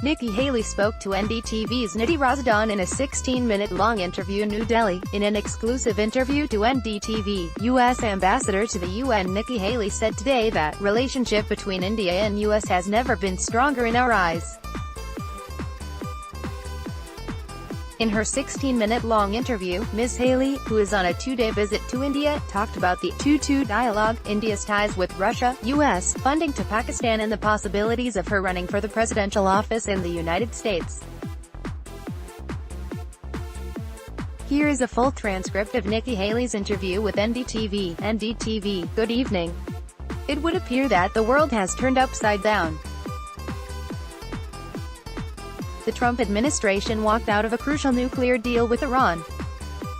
Nikki Haley spoke to NDTV's Nidhi Razdan in a 16-minute-long interview in New Delhi. In an exclusive interview to NDTV, U.S. Ambassador to the UN Nikki Haley said today that relationship between India and U.S. has never been stronger in our eyes. In her 16-minute-long interview, Ms. Haley, who is on a two-day visit to India, talked about the 2-2 dialogue, India's ties with Russia, U.S. funding to Pakistan and the possibilities of her running for the presidential office in the United States. Here is a full transcript of Nikki Haley's interview with NDTV. NDTV, good evening. It would appear that the world has turned upside down. The Trump administration walked out of a crucial nuclear deal with Iran.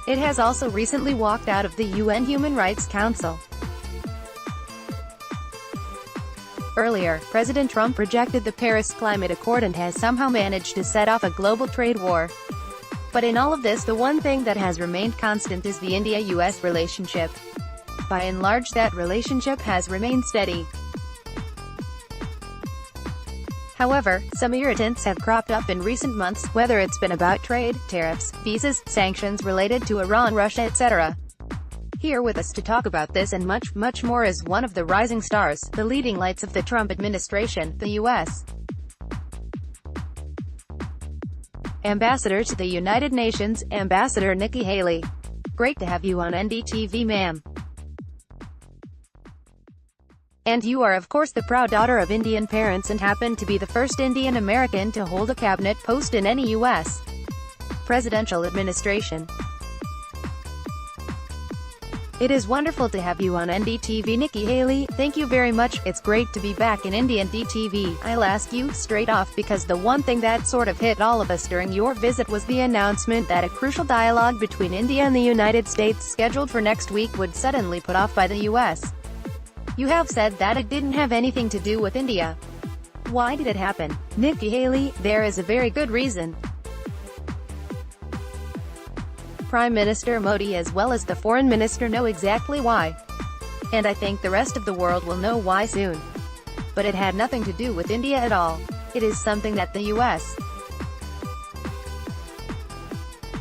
It has also recently walked out of the UN Human Rights Council. Earlier, President Trump rejected the Paris Climate Accord and has somehow managed to set off a global trade war. But in all of this, the one thing that has remained constant is the India-US relationship. By and large, that relationship has remained steady. However, some irritants have cropped up in recent months, whether it's been about trade, tariffs, visas, sanctions related to Iran, Russia, etc. Here with us to talk about this and much, much more is one of the rising stars, the leading lights of the Trump administration, the U.S. Ambassador to the United Nations, Ambassador Nikki Haley. Great to have you on NDTV, ma'am. And you are of course the proud daughter of Indian parents and happen to be the first Indian American to hold a cabinet post in any U.S. presidential administration. It is wonderful to have you on NDTV, Nikki Haley. Thank you very much. It's great to be back in India. NDTV. I'll ask you straight off because the one thing that sort of hit all of us during your visit was the announcement that a crucial dialogue between India and the United States scheduled for next week would suddenly put off by the U.S. You have said that it didn't have anything to do with India. Why did it happen? Nikki Haley, there is a very good reason. Prime Minister Modi as well as the Foreign Minister know exactly why. And I think the rest of the world will know why soon. But it had nothing to do with India at all. It is something that the U.S.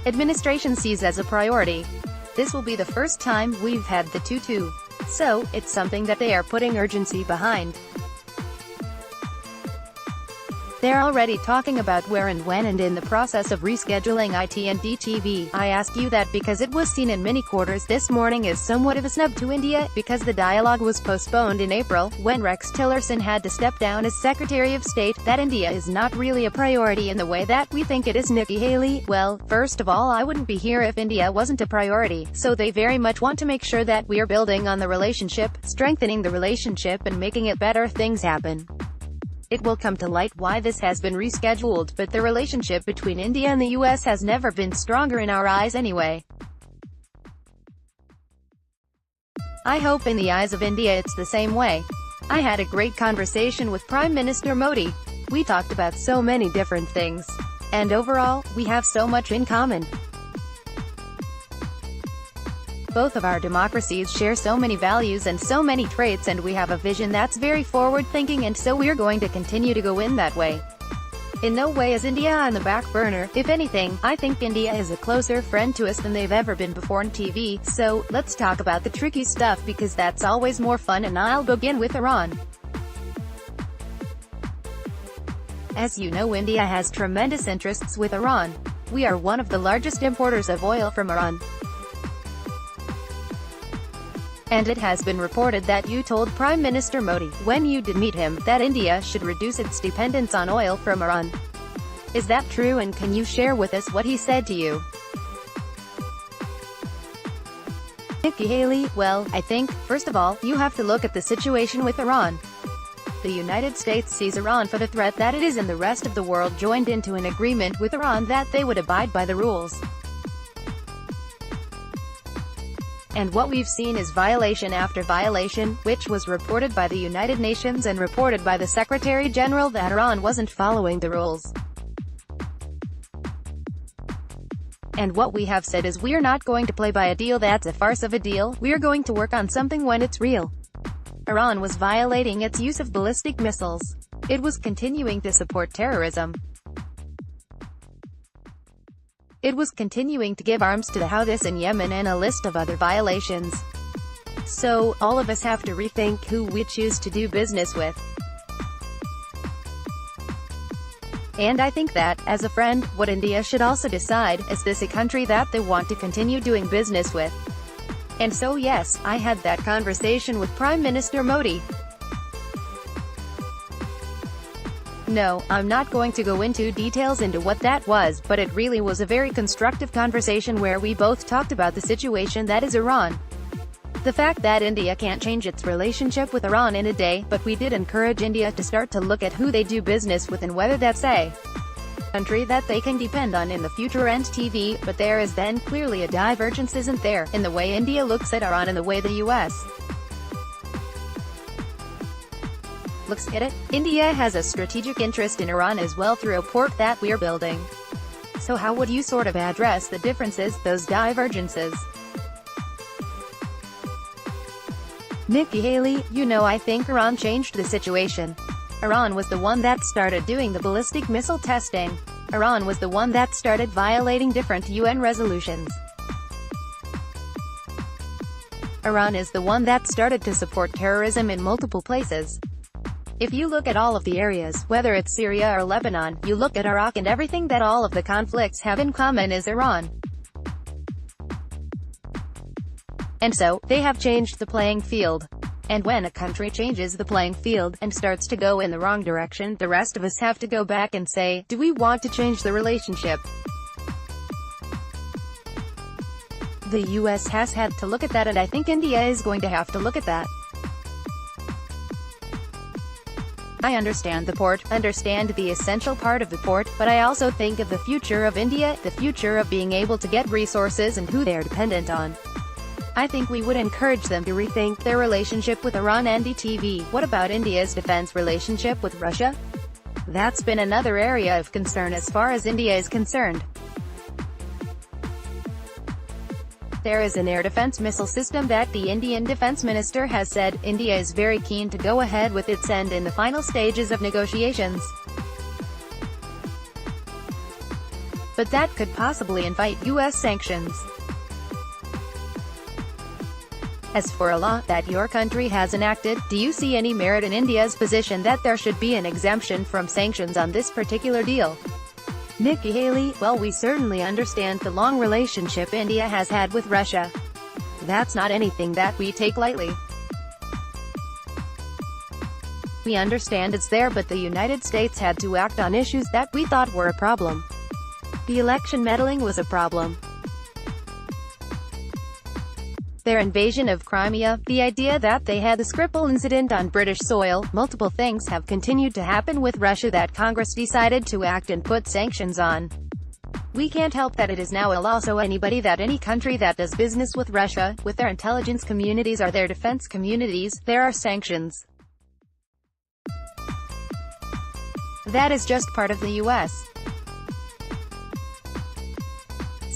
administration sees as a priority. This will be the first time we've had the 2-2. So, it's something that they are putting urgency behind. They're already talking about where and when and in the process of rescheduling it. And NDTV. I ask you that because it was seen in many quarters this morning as somewhat of a snub to India, because the dialogue was postponed in April, when Rex Tillerson had to step down as Secretary of State, that India is not really a priority in the way that we think it is. Nikki Haley, well, first of all, I wouldn't be here if India wasn't a priority, so they very much want to make sure that we are building on the relationship, strengthening the relationship and making it better. Things happen. It will come to light why this has been rescheduled, but the relationship between India and the U.S. has never been stronger in our eyes anyway. I hope in the eyes of India it's the same way. I had a great conversation with Prime Minister Modi. We talked about so many different things. And overall, we have so much in common. Both of our democracies share so many values and so many traits, and we have a vision that's very forward-thinking, and so we're going to continue to go in that way. In no way is India on the back burner. If anything, I think India is a closer friend to us than they've ever been before on TV. So, let's talk about the tricky stuff because that's always more fun, and I'll begin with Iran. As you know, India has tremendous interests with Iran. We are one of the largest importers of oil from Iran. And it has been reported that you told Prime Minister Modi, when you did meet him, that India should reduce its dependence on oil from Iran. Is that true, and can you share with us what he said to you? Nikki Haley, well, I think, first of all, you have to look at the situation with Iran. The United States sees Iran for the threat that it is, and the rest of the world joined into an agreement with Iran that they would abide by the rules. And what we've seen is violation after violation, which was reported by the United Nations and reported by the Secretary General that Iran wasn't following the rules. And what we have said is we're not going to play by a deal that's a farce of a deal, we're going to work on something when it's real. Iran was violating its use of ballistic missiles. It was continuing to support terrorism. It was continuing to give arms to the Houthis in Yemen and a list of other violations. So, all of us have to rethink who we choose to do business with. And I think that, as a friend, what India should also decide, is this a country that they want to continue doing business with? And so yes, I had that conversation with Prime Minister Modi. No, I'm not going to go into details into what that was, but it really was a very constructive conversation where we both talked about the situation that is Iran. The fact that India can't change its relationship with Iran in a day, but we did encourage India to start to look at who they do business with and whether that's a country that they can depend on in the future. NDTV, but there is then clearly a divergence, isn't there, in the way India looks at Iran and the way the US looks at it. India has a strategic interest in Iran as well through a port that we're building. So how would you sort of address the differences, those divergences? Nikki Haley, I think Iran changed the situation. Iran was the one that started doing the ballistic missile testing. Iran was the one that started violating different UN resolutions. Iran is the one that started to support terrorism in multiple places. If you look at all of the areas, whether it's Syria or Lebanon, you look at Iraq, and everything that all of the conflicts have in common is Iran. And so, they have changed the playing field. And when a country changes the playing field, and starts to go in the wrong direction, the rest of us have to go back and say, do we want to change the relationship? The US has had to look at that, and I think India is going to have to look at that. I understand the port, understand the essential part of the port, but I also think of the future of India, the future of being able to get resources and who they're dependent on. I think we would encourage them to rethink their relationship with Iran. NDTV, what about India's defense relationship with Russia? That's been another area of concern as far as India is concerned. There is an air defense missile system that the Indian defense minister has said India is very keen to go ahead with its end in the final stages of negotiations. But that could possibly invite US sanctions. As for a law that your country has enacted, do you see any merit in India's position that there should be an exemption from sanctions on this particular deal? Nikki Haley, well, we certainly understand the long relationship India has had with Russia. That's not anything that we take lightly. We understand it's there, but the United States had to act on issues that we thought were a problem. The election meddling was a problem. Their invasion of Crimea, the idea that they had the Skripal incident on British soil, multiple things have continued to happen with Russia that Congress decided to act and put sanctions on. We can't help that it is now a law, so any country that does business with Russia, with their intelligence communities or their defense communities, there are sanctions. That is just part of the US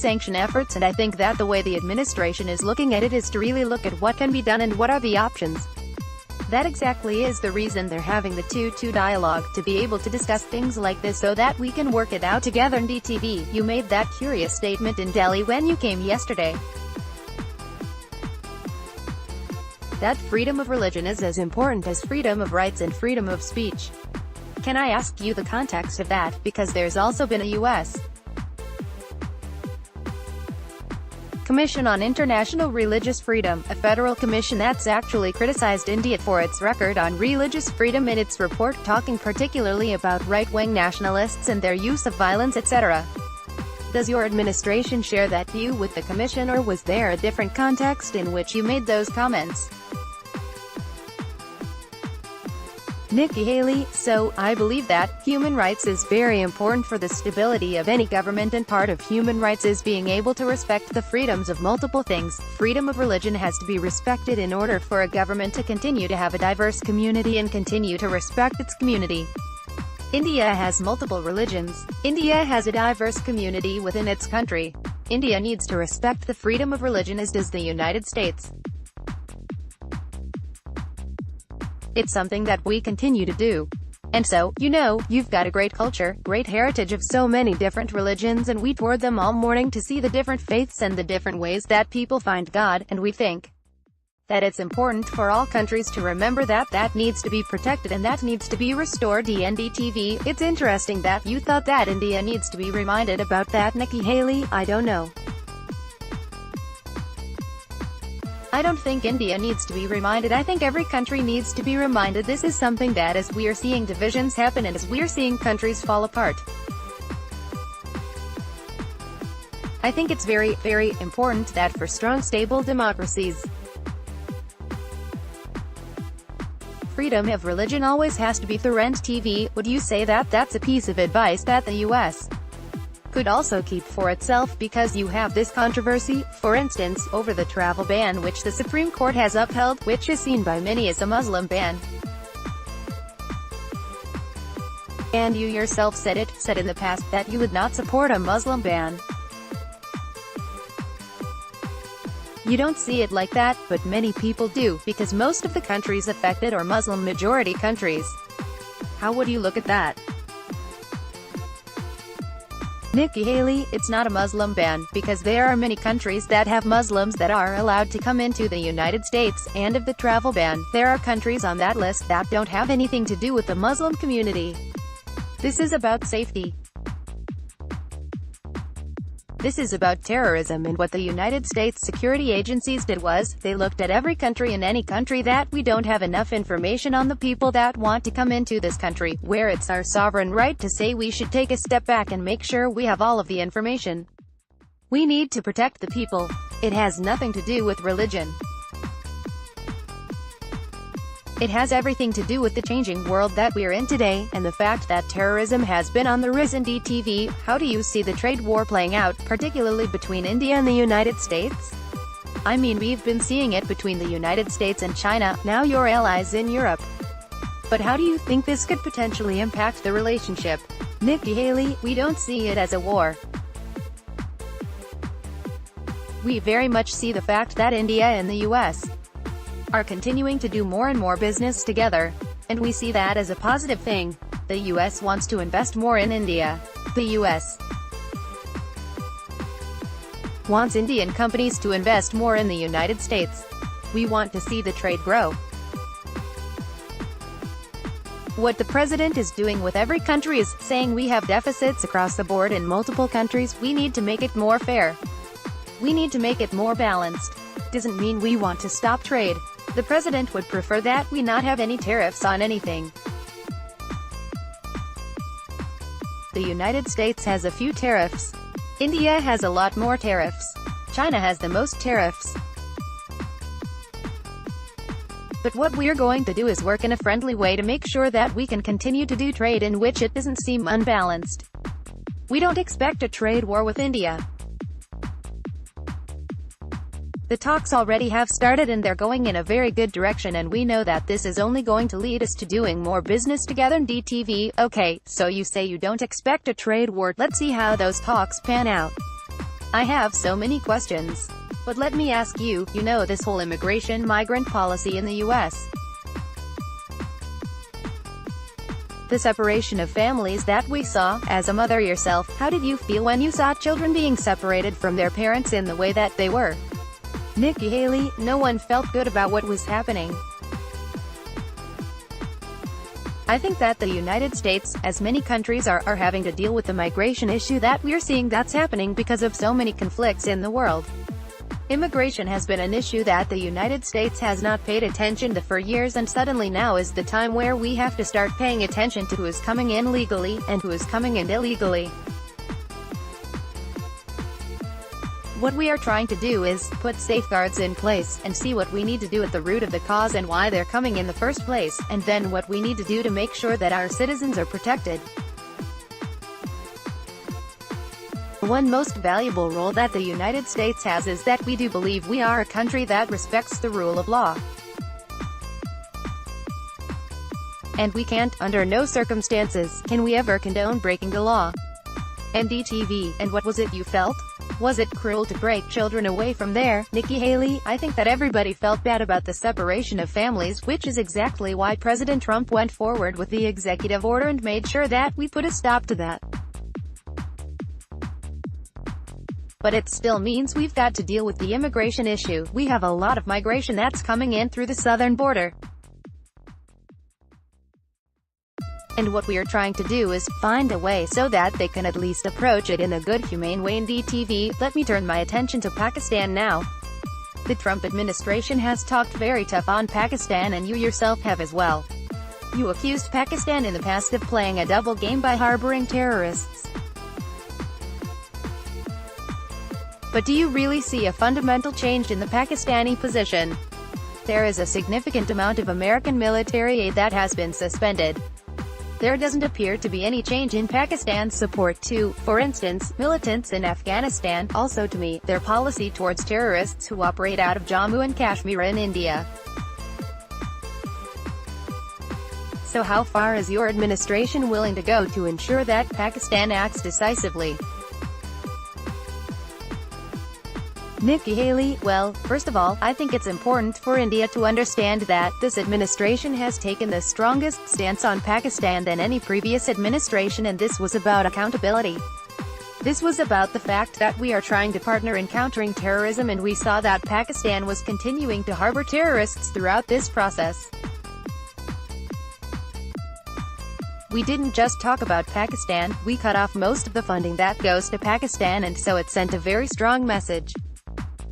sanction efforts, and I think that the way the administration is looking at it is to really look at what can be done and what are the options. That exactly is the reason they're having the 2-2 dialogue, to be able to discuss things like this so that we can work it out together. NDTV, you made that curious statement in Delhi when you came yesterday. That freedom of religion is as important as freedom of rights and freedom of speech. Can I ask you the context of that, because there's also been a US Commission on International Religious Freedom, a federal commission that's actually criticized India for its record on religious freedom in its report, talking particularly about right-wing nationalists and their use of violence, etc. Does your administration share that view with the commission, or was there a different context in which you made those comments? Nikki Haley, so, I believe that human rights is very important for the stability of any government, and part of human rights is being able to respect the freedoms of multiple things. Freedom of religion has to be respected in order for a government to continue to have a diverse community and continue to respect its community. India has multiple religions. India has a diverse community within its country. India needs to respect the freedom of religion, as does the United States. It's something that we continue to do. And so, you know, you've got a great culture, great heritage of so many different religions, and we toured them all morning to see the different faiths and the different ways that people find God, and we think that it's important for all countries to remember that that needs to be protected and that needs to be restored. The NDTV, it's interesting that you thought that India needs to be reminded about that. Nikki Haley, I don't know. I don't think India needs to be reminded. I think every country needs to be reminded. This is something that as we are seeing divisions happen and as we are seeing countries fall apart, I think it's very, very important that for strong, stable democracies, freedom of religion always has to be through NDTV. Would you say that that's a piece of advice that the U.S. could also keep for itself, because you have this controversy, for instance, over the travel ban which the Supreme Court has upheld, which is seen by many as a Muslim ban. And you yourself said in the past, that you would not support a Muslim ban. You don't see it like that, but many people do, because most of the countries affected are Muslim majority countries. How would you look at that? Nikki Haley, it's not a Muslim ban, because there are many countries that have Muslims that are allowed to come into the United States, and of the travel ban, there are countries on that list that don't have anything to do with the Muslim community. This is about safety. This is about terrorism, and what the United States security agencies did was, they looked at every country and any country that we don't have enough information on the people that want to come into this country, where it's our sovereign right to say we should take a step back and make sure we have all of the information. We need to protect the people. It has nothing to do with religion. It has everything to do with the changing world that we're in today, and the fact that terrorism has been on the rise. In NDTV, how do you see the trade war playing out, particularly between India and the United States? I mean, we've been seeing it between the United States and China, now your allies in Europe. But how do you think this could potentially impact the relationship? Nikki Haley, we don't see it as a war. We very much see the fact that India and the U.S. are continuing to do more and more business together, and we see that as a positive thing. The U.S. wants to invest more in India. The U.S. wants Indian companies to invest more in the United States. We want to see the trade grow. What the president is doing with every country is saying we have deficits across the board in multiple countries, we need to make it more fair. We need to make it more balanced. Doesn't mean we want to stop trade. The president would prefer that we not have any tariffs on anything. The United States has a few tariffs. India has a lot more tariffs. China has the most tariffs. But what we're going to do is work in a friendly way to make sure that we can continue to do trade in which it doesn't seem unbalanced. We don't expect a trade war with India. The talks already have started and they're going in a very good direction, and we know that this is only going to lead us to doing more business together. NDTV, okay, so you say you don't expect a trade war. Let's see how those talks pan out. I have so many questions. But let me ask you, you know this whole immigration migrant policy in the U.S. The separation of families that we saw, as a mother yourself, how did you feel when you saw children being separated from their parents in the way that they were? Nikki Haley, no one felt good about what was happening. I think that the United States, as many countries are having to deal with the migration issue that we're seeing that's happening because of so many conflicts in the world. Immigration has been an issue that the United States has not paid attention to for years, and suddenly now is the time where we have to start paying attention to who is coming in legally, and who is coming in illegally. What we are trying to do is put safeguards in place, and see what we need to do at the root of the cause and why they're coming in the first place, and then what we need to do to make sure that our citizens are protected. One most valuable role that the United States has is that we do believe we are a country that respects the rule of law. And we can't, under no circumstances, can we ever condone breaking the law. NDTV, and what was it you felt? Was it cruel to break children away from there? Nikki Haley, I think that everybody felt bad about the separation of families, which is exactly why President Trump went forward with the executive order and made sure that we put a stop to that. But it still means we've got to deal with the immigration issue. We have a lot of migration that's coming in through the southern border. And what we are trying to do is find a way so that they can at least approach it in a good, humane way. NDTV, let me turn my attention to Pakistan now. The Trump administration has talked very tough on Pakistan, and you yourself have as well. You accused Pakistan in the past of playing a double game by harboring terrorists. But do you really see a fundamental change in the Pakistani position? There is a significant amount of American military aid that has been suspended. There doesn't appear to be any change in Pakistan's support to, for instance, militants in Afghanistan, also to me, their policy towards terrorists who operate out of Jammu and Kashmir in India. So how far is your administration willing to go to ensure that Pakistan acts decisively? Nikki Haley, well, first of all, I think it's important for India to understand that this administration has taken the strongest stance on Pakistan than any previous administration, and this was about accountability. This was about the fact that we are trying to partner in countering terrorism, and we saw that Pakistan was continuing to harbor terrorists throughout this process. We didn't just talk about Pakistan, we cut off most of the funding that goes to Pakistan, and so it sent a very strong message.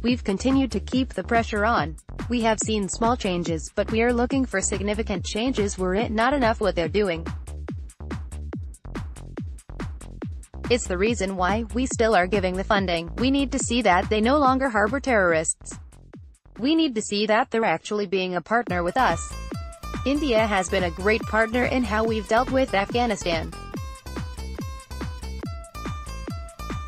We've continued to keep the pressure on. We have seen small changes, but we are looking for significant changes. Were it not enough what they're doing? It's the reason why we still are giving the funding. We need to see that they no longer harbor terrorists. We need to see that they're actually being a partner with us. India has been a great partner in how we've dealt with Afghanistan.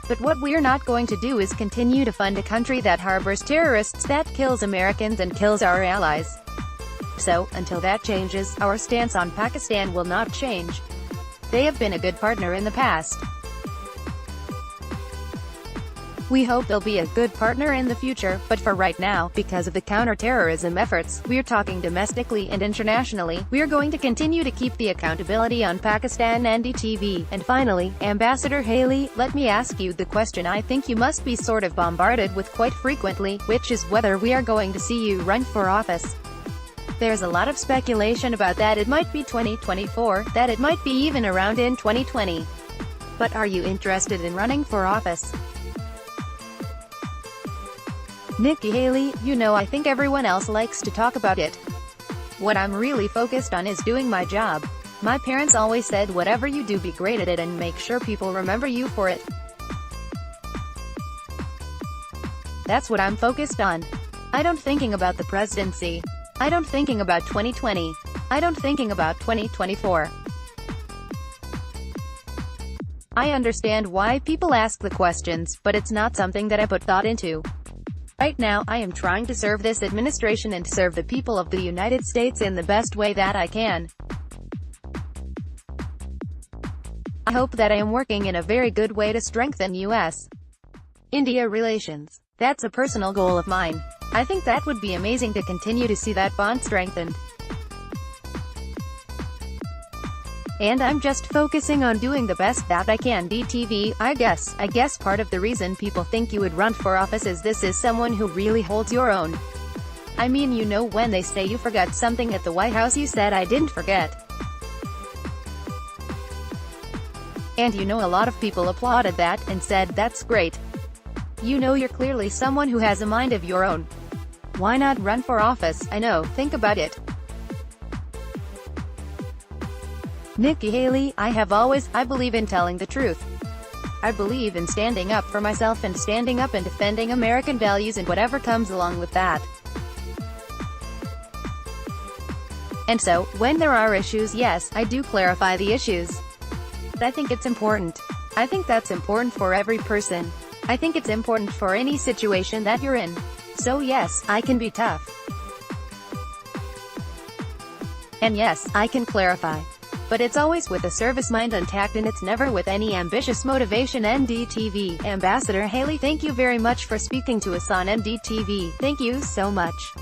But what we're not going to do is continue to fund a country that harbors terrorists, that kills Americans and kills our allies. So, until that changes, our stance on Pakistan will not change. They have been a good partner in the past. We hope they'll be a good partner in the future, but for right now, because of the counter-terrorism efforts, we're talking domestically and internationally, we're going to continue to keep the accountability on Pakistan. NDTV. And finally, Ambassador Haley, let me ask you the question I think you must be sort of bombarded with quite frequently, which is whether we are going to see you run for office. There's a lot of speculation about that it might be 2024, that it might be even around in 2020. But are you interested in running for office? Nikki Haley, you know, I think everyone else likes to talk about it. What I'm really focused on is doing my job. My parents always said whatever you do, be great at it and make sure people remember you for it. That's what I'm focused on. I don't thinking about the presidency. I don't thinking about 2020. I don't thinking about 2024. I understand why people ask the questions, but it's not something that I put thought into. Right now, I am trying to serve this administration and serve the people of the United States in the best way that I can. I hope that I am working in a very good way to strengthen U.S.-India relations. That's a personal goal of mine. I think that would be amazing to continue to see that bond strengthened. And I'm just focusing on doing the best that I can. NDTV, I guess part of the reason people think you would run for office is this is someone who really holds your own. I mean, you know, when they say you forgot something at the White House, you said I didn't forget. And you know, a lot of people applauded that, and said that's great. You know, you're clearly someone who has a mind of your own. Why not run for office? I know, think about it. Nikki Haley, I believe in telling the truth. I believe in standing up for myself and standing up and defending American values and whatever comes along with that. And so, when there are issues, yes, I do clarify the issues. But I think it's important. I think that's important for every person. I think it's important for any situation that you're in. So yes, I can be tough. And yes, I can clarify. but it's always with a service mind intact and it's never with any ambitious motivation. NDTV. Ambassador Haley, thank you very much for speaking to us on NDTV. Thank you so much.